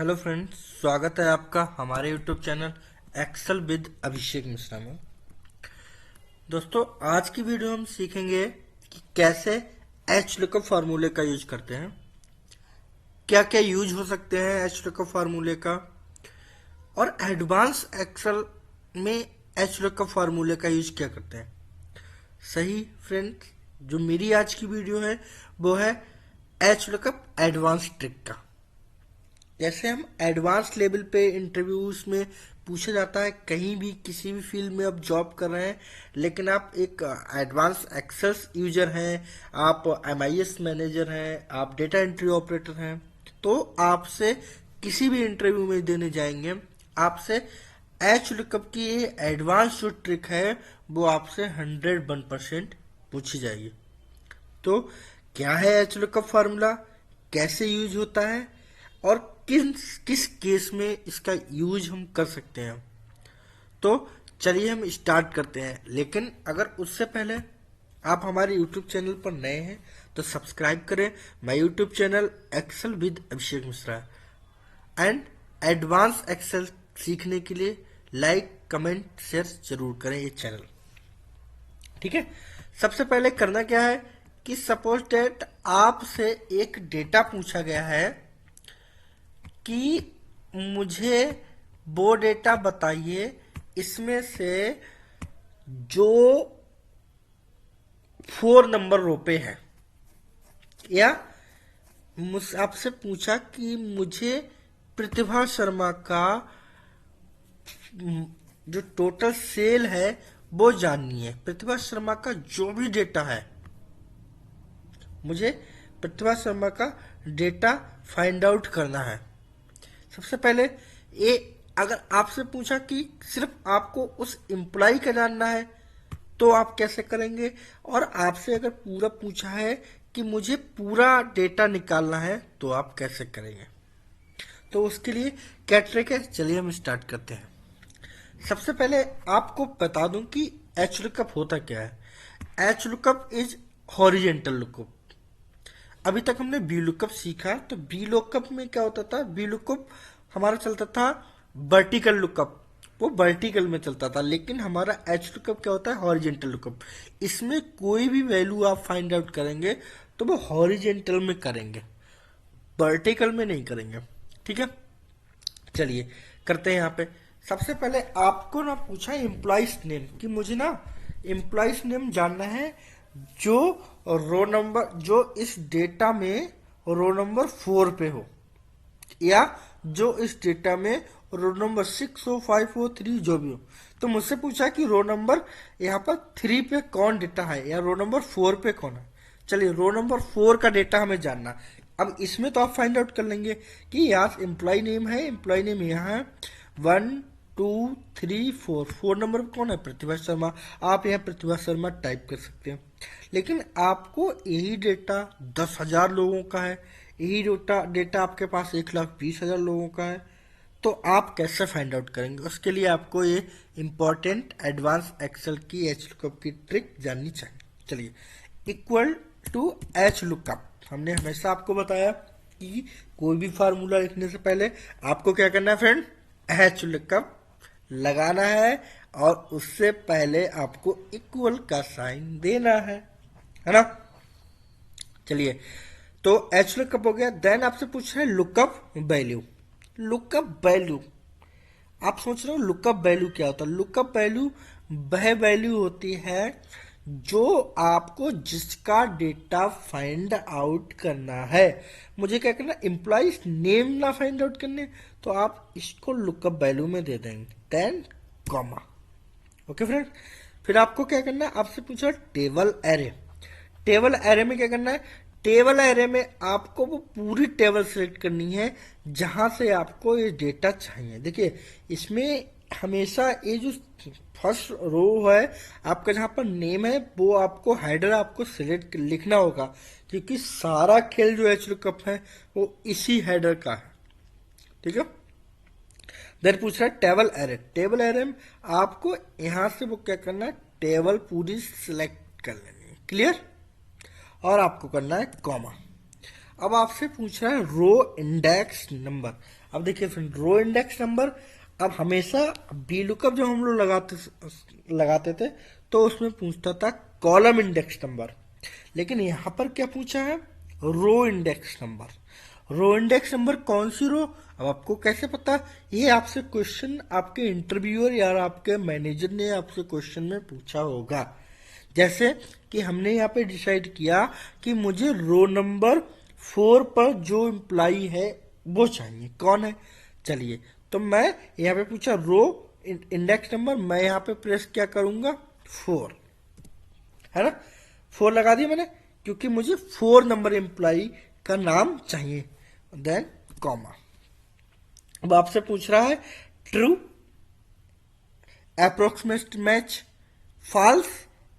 Hello friends, स्वागत है आपका हमारे YouTube channel Excel with Abhishek Mishra में। दोस्तों, आज की वीडियो हम सीखेंगे कि कैसे एच लुकअप फार्मूले का यूज करते हैं, क्या क्या यूज हो सकते हैं एच लुकअप फार्मूले का, और एडवांस एक्सेल में एच लुकअप फार्मूले का यूज क्या करते हैं। सही फ्रेंड्स, जो मेरी आज की वीडियो है वो है एच लुकअप एडवांस ट्रिक का। जैसे हम एडवांस लेवल पे इंटरव्यूज में पूछा जाता है, कहीं भी किसी भी फील्ड में आप जॉब कर रहे हैं लेकिन आप एक एडवांस एक्सेल यूजर हैं, आप एमआईएस मैनेजर हैं, आप डेटा एंट्री ऑपरेटर हैं, तो आपसे किसी भी इंटरव्यू में देने जाएंगे, आपसे एच लुकअप की ये एडवांस जो ट्रिक है वो आपसे 101% पूछी जाएगी। तो क्या है एच लुकअप फार्मूला, कैसे यूज होता है और किस किस केस में इसका यूज हम कर सकते हैं। तो चलिए हम स्टार्ट करते हैं, लेकिन अगर उससे पहले आप हमारे यूट्यूब चैनल पर नए हैं तो सब्सक्राइब करें my YouTube channel Excel with Abhishek Mishra. And advance Excel सीखने के लिए लाइक कमेंट शेयर जरूर करें ये चैनल। ठीक है, सबसे पहले करना क्या है कि सपोज डेट आपसे एक डेटा पूछा गया है कि मुझे वो डेटा बताइए इसमें से जो 4 नंबर रो पे है, या मुझसे आपसे पूछा कि मुझे प्रतिभा शर्मा का जो टोटल सेल है वो जाननी है। प्रतिभा शर्मा का जो भी डेटा है, मुझे प्रतिभा शर्मा का डेटा फाइंड आउट करना है। सबसे पहले ये अगर आपसे पूछा कि सिर्फ आपको उस एम्प्लॉय का जानना है तो आप कैसे करेंगे, और आपसे अगर पूरा पूछा है कि मुझे पूरा डेटा निकालना है तो आप कैसे करेंगे। तो उसके लिए क्या ट्रिक है, चलिए हम स्टार्ट करते हैं। सबसे पहले आपको बता दूं कि एच लुकअप होता क्या है। H lookup is horizontal lookup. अभी तक हमने वी लुकअप सीखा, तो वी लुकअप में क्या होता था, वी लुकअप हमारा चलता था वर्टिकल लुकअप, वो वर्टिकल में चलता था, लेकिन हमारा एच लुकअप क्या होता है, हॉरिजेंटल लुकअप। इसमें कोई भी वैल्यू आप फाइंड आउट करेंगे तो वो हॉरिजेंटल में करेंगे, वर्टिकल में नहीं करेंगे। ठीक है, चलिए करते हैं। यहाँ पे सबसे पहले आपको ना पूछा एम्प्लॉइज नेम, कि मुझे ना एम्प्लॉइज नेम जानना है जो रो नंबर, जो इस डेटा में रो नंबर 4 पे हो, या जो इस डेटा में रो नंबर 6 हो, 5 हो, 3 जो भी हो। तो मुझसे पूछा कि रो नंबर यहाँ पर 3 पे कौन डेटा है या रो नंबर 4 पे कौन है। चलिए, रो नंबर 4 का डेटा हमें जानना। अब इसमें तो आप फाइंड आउट कर लेंगे कि यहाँ एम्प्लॉय नेम है, एम्प्लॉय नेम यहाँ है 1 2 3 4, 4 नंबर पर कौन है, प्रतिभा शर्मा। आप यहाँ प्रतिभा शर्मा टाइप कर सकते हैं, लेकिन आपको यही डेटा 10,000 लोगों का है, यही डेटा आपके पास 1,20,000 लोगों का है। तो आप कैसे फाइंड आउट करेंगे, उसके लिए आपको ये इंपॉर्टेंट एडवांस एक्सेल की एच लुकअप की ट्रिक जाननी चाहिए। चलिए, इक्वल टू एच लुकअप, हमने हमेशा आपको बताया कि कोई भी फार्मूला लिखने से पहले आपको क्या करना है फ्रेंड, एच लुकअप लगाना है और उससे पहले आपको इक्वल का साइन देना है ना। चलिए, तो एच लुकअप हो गया। देन आपसे पूछ रहे हैं लुकअप वैल्यू। लुकअप वैल्यू, आप सोच रहे हो लुकअप वैल्यू क्या होता है। लुकअप वैल्यू वह वैल्यू होती है जो आपको जिसका डेटा फाइंड आउट करना है। मुझे क्या करना, एम्प्लॉइज नेम ना फाइंड आउट करने, तो आप इसको लुकअप वैल्यू में दे देंगे, देन कॉमा। ओके फ्रेंड, फिर आपको क्या करना है, आपसे पूछा टेबल एरे। टेबल एरे में क्या करना है, टेबल एरे में आपको वो पूरी टेबल सेलेक्ट करनी है जहां से आपको ये डेटा चाहिए। देखिए, इसमें हमेशा ये जो फर्स्ट रो है आपका, जहां पर नेम है, वो आपको हेडर आपको सिलेक्ट लिखना होगा, क्योंकि सारा खेल जो एच लुकअप है वो इसी हेडर का है। ठीक है, देन पूछ रहा है टेबल एरे। टेबल एरे में आपको यहां से वो क्या करना है, टेबल पूरी सिलेक्ट कर लेनी है, क्लियर, और आपको करना है कॉमा। अब आपसे पूछ रहा है रो इंडेक्स नंबर। अब देखिए फ्रेंड, रो इंडेक्स नंबर, अब हमेशा बी लुकअप जब हम लोग लगाते थे तो उसमें पूछता था कॉलम इंडेक्स नंबर, लेकिन यहां पर क्या पूछा है, row index number. Row index number कौन सी रो, अब आपको कैसे पता, ये आपसे क्वेश्चन आपके इंटरव्यूअर या आपके मैनेजर ने आपसे क्वेश्चन में पूछा होगा। जैसे कि हमने यहाँ पे डिसाइड किया कि मुझे रो नंबर 4 पर जो एम्प्लाई है वो चाहिए, कौन है, चलिए तो मैं यहाँ पे पूछा रो इंडेक्स नंबर, मैं यहाँ पे प्रेस क्या करूंगा, 4, है ना, 4 लगा दिया मैंने, क्योंकि मुझे 4 नंबर एम्प्लाई का नाम चाहिए, देन कॉमा। अब आपसे पूछ रहा है true, approximate match, false,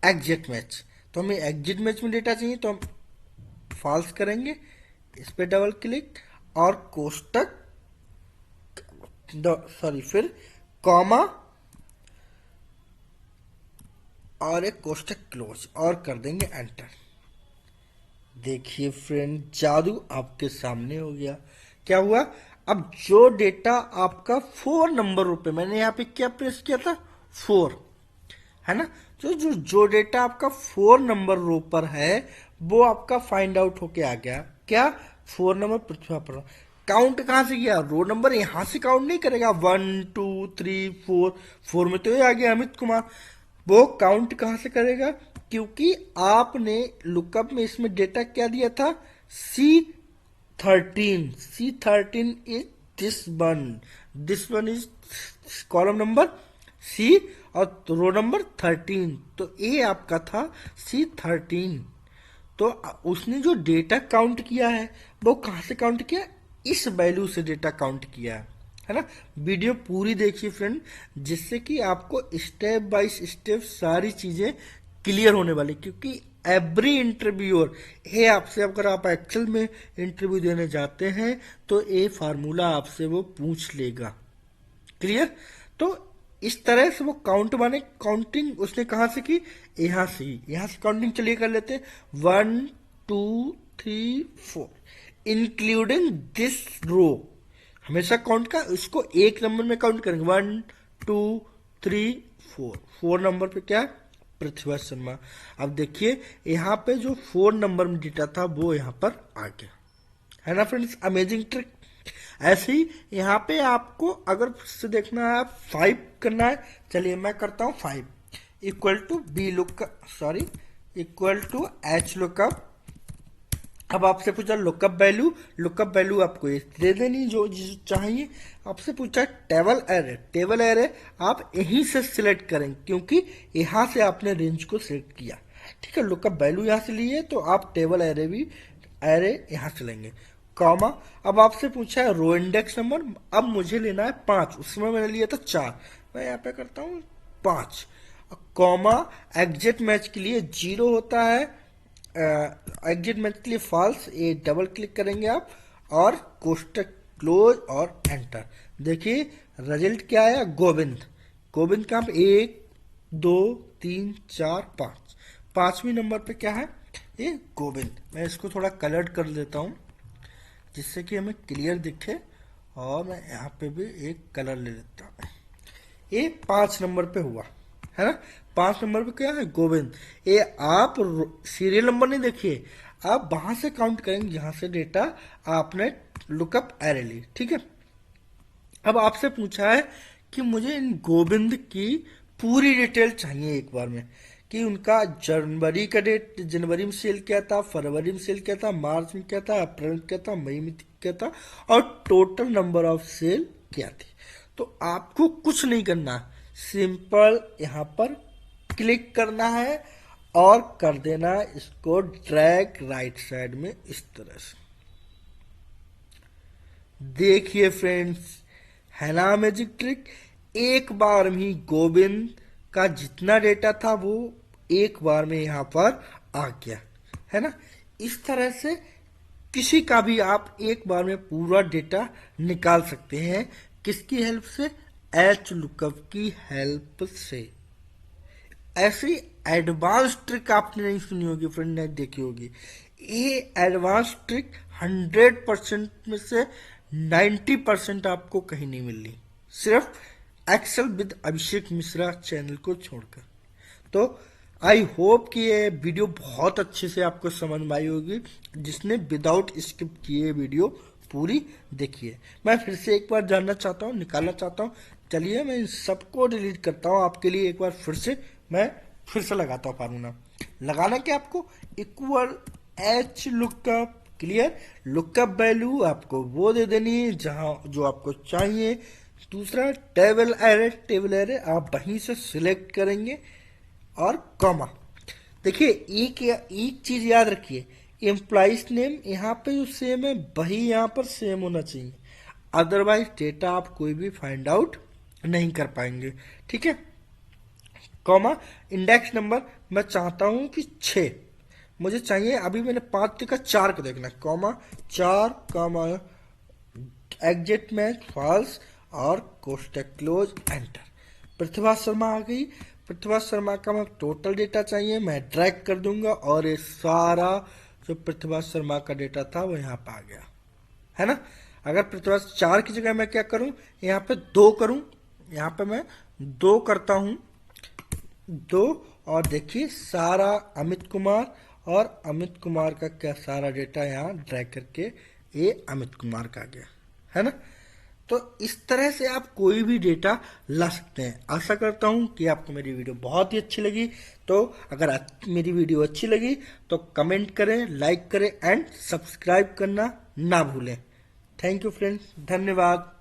exact match. तो हमें एग्जैक्ट मैच में डेटा चाहिए तो हम फॉल्स करेंगे, इस पे डबल क्लिक और कोष्टक, सॉरी फिर कॉमा और एक कोष्टक क्लोज और कर देंगे एंटर। देखिए फ्रेंड, जादू आपके सामने हो गया। क्या हुआ, अब जो डेटा आपका 4 नंबर पे, मैंने यहाँ पे क्या प्रेस किया था, 4, है ना, जो जो जो डेटा आपका 4 नंबर रो पर है वो आपका फाइंड आउट होके आ गया। क्या, 4 नंबर पृथ्वी पर। काउंट कहां से किया, रो नंबर यहां से काउंट नहीं करेगा, 1 2 3 4, 4 में तो ये आ गया अमित कुमार, वो काउंट कहां से करेगा, क्योंकि आपने लुकअप में इसमें डेटा क्या दिया था, C13 is this one is column number C और रो नंबर 13, तो ए आपका था C13। तो उसने जो डेटा काउंट किया है वो कहां से काउंट किया, इस वैल्यू से डेटा काउंट किया है ना। वीडियो पूरी देखिए फ्रेंड, जिससे कि आपको स्टेप बाय स्टेप सारी चीजें क्लियर होने वाली, क्योंकि एवरी इंटरव्यूअर ये आपसे, अगर आप एक्सेल में इंटरव्यू देने जाते हैं तो ये फार्मूला आपसे वो पूछ लेगा, क्लियर। तो इस तरह से वो काउंट माने काउंटिंग उसने कहां से की, यहां से काउंटिंग चलिए कर लेते हैं, 1 2 3 4 इंक्लूडिंग दिस रो, हमेशा काउंट का इसको एक नंबर में काउंट करेंगे, 1 2 3 4 नंबर पे क्या, पृथ्वी शर्मा। अब देखिए यहाँ पे जो 4 नंबर में डेटा था वो यहाँ पर आ गया, है ना फ्रेंड्स, अमेजिंग ट्रिक। ऐसे ही यहाँ पे आपको अगर से देखना है, 5 करना है, चलिए मैं करता हूँ 5 equal to B look, sorry equal to H lookup. अब आपसे पूछा लुकअप वैल्यू आपको ये दे देनी जो चाहिए। आपसे पूछा टेबल एरे आप यहीं से सिलेक्ट करें, क्योंकि यहां से आपने रेंज को सिलेक्ट किया, ठीक है। लुकअप वैल्यू यहां से लिए तो आप टेबल एरे यहां से लेंगे, कॉमा। अब आपसे पूछा है रो इंडेक्स नंबर, अब मुझे लेना है 5, उसमें मैंने लिया था 4, मैं यहाँ पे करता हूँ 5, कॉमा। एग्जिट मैच के लिए 0 होता है, एग्जिट मैच के लिए फॉल्स, ये डबल क्लिक करेंगे आप और कोष्टक क्लोज और एंटर। देखिए रिजल्ट क्या आया, गोविंद का 1 2 3 4 5, 5वीं नंबर पे क्या है, ये गोविंद। मैं इसको थोड़ा कलर्ड कर देता हूं जिससे कि हमें क्लियर दिखे, और मैं यहाँ पे भी एक कलर ले लेता हूँ। ये 5 नंबर पे हुआ, है ना, 5 नंबर पे क्या है, गोविंद। ये आप सीरियल नंबर नहीं देखिए, आप वहां से काउंट करेंगे जहां से डेटा आपने लुकअप एरे ली, ठीक है। अब आपसे पूछा है कि मुझे इन गोविंद की पूरी डिटेल चाहिए एक बार में, कि उनका जनवरी का डेट, जनवरी में सेल क्या था, फरवरी में सेल क्या था, मार्च में क्या था, अप्रैल में क्या था, मई में क्या था, और टोटल नंबर ऑफ सेल क्या थी। तो आपको कुछ नहीं करना, सिंपल यहाँ पर क्लिक करना है और कर देना इसको ड्रैग राइट साइड में इस तरह से। देखिए फ्रेंड्स, है ना मैजिक ट्रिक, एक बार में ही गोविंद का जितना डेटा था वो एक बार में यहां पर आ गया, है ना। इस तरह से किसी का भी आप एक बार में पूरा डेटा निकाल सकते हैं, किसकी हेल्प से, एच लुकअप की हेल्प से। ऐसी एडवांस ट्रिक आपने नहीं सुनी होगी फ्रेंड, नहीं देखी होगी। ये एडवांस ट्रिक 100% में से 90% आपको कहीं नहीं मिल रही, सिर्फ Excel with Abhishek Mishra channel को छोड़कर। तो आई होप कि ये वीडियो बहुत अच्छे से आपको समझ में आई होगी, जिसने विदाउट स्किप किए वीडियो पूरी देखी है। मैं फिर से एक बार जानना चाहता हूँ, निकालना चाहता हूँ। चलिए मैं इन सबको डिलीट करता हूँ आपके लिए। एक बार फिर से लगाता हूँ फार्मूला। लगाना क्या आपको, equal H lookup, clear. Lookup value आपको वो दे देनी है जहां जो आपको चाहिए। दूसरा टेबल एरे आप वहीं से सिलेक्ट करेंगे और कॉमा। देखिए एक चीज याद रखिए, एम्प्लॉइज नेम यहाँ पे जो सेम है वही यहाँ पर सेम होना चाहिए, अदरवाइज डेटा आप कोई भी फाइंड आउट नहीं कर पाएंगे। ठीक है, कॉमा। इंडेक्स नंबर मैं चाहता हूं कि 6 मुझे चाहिए, अभी मैंने 5 का 4 को देखना, comma 4, comma exact match false और कोष्टक क्लोज, एंटर। प्रतिभा शर्मा आ गई। प्रतिभा शर्मा का मैं टोटल डेटा चाहिए, मैं ड्रैग कर दूंगा और ये सारा जो प्रतिभा शर्मा का डेटा था वो यहाँ पे आ गया, है ना। अगर प्रतिभा 4 की जगह मैं क्या करूं, यहाँ पे 2 करूं, यहाँ पे मैं 2 करता हूं, 2, और देखिए सारा अमित कुमार, और अमित कुमार का क्या सारा डेटा यहाँ ड्रैग करके ये अमित कुमार का आ गया, है ना। तो इस तरह से आप कोई भी डेटा ला सकते हैं। आशा करता हूं कि आपको मेरी वीडियो बहुत ही अच्छी लगी। तो अगर मेरी वीडियो अच्छी लगी तो कमेंट करें, लाइक करें एंड सब्सक्राइब करना ना भूलें। थैंक यू फ्रेंड्स, धन्यवाद।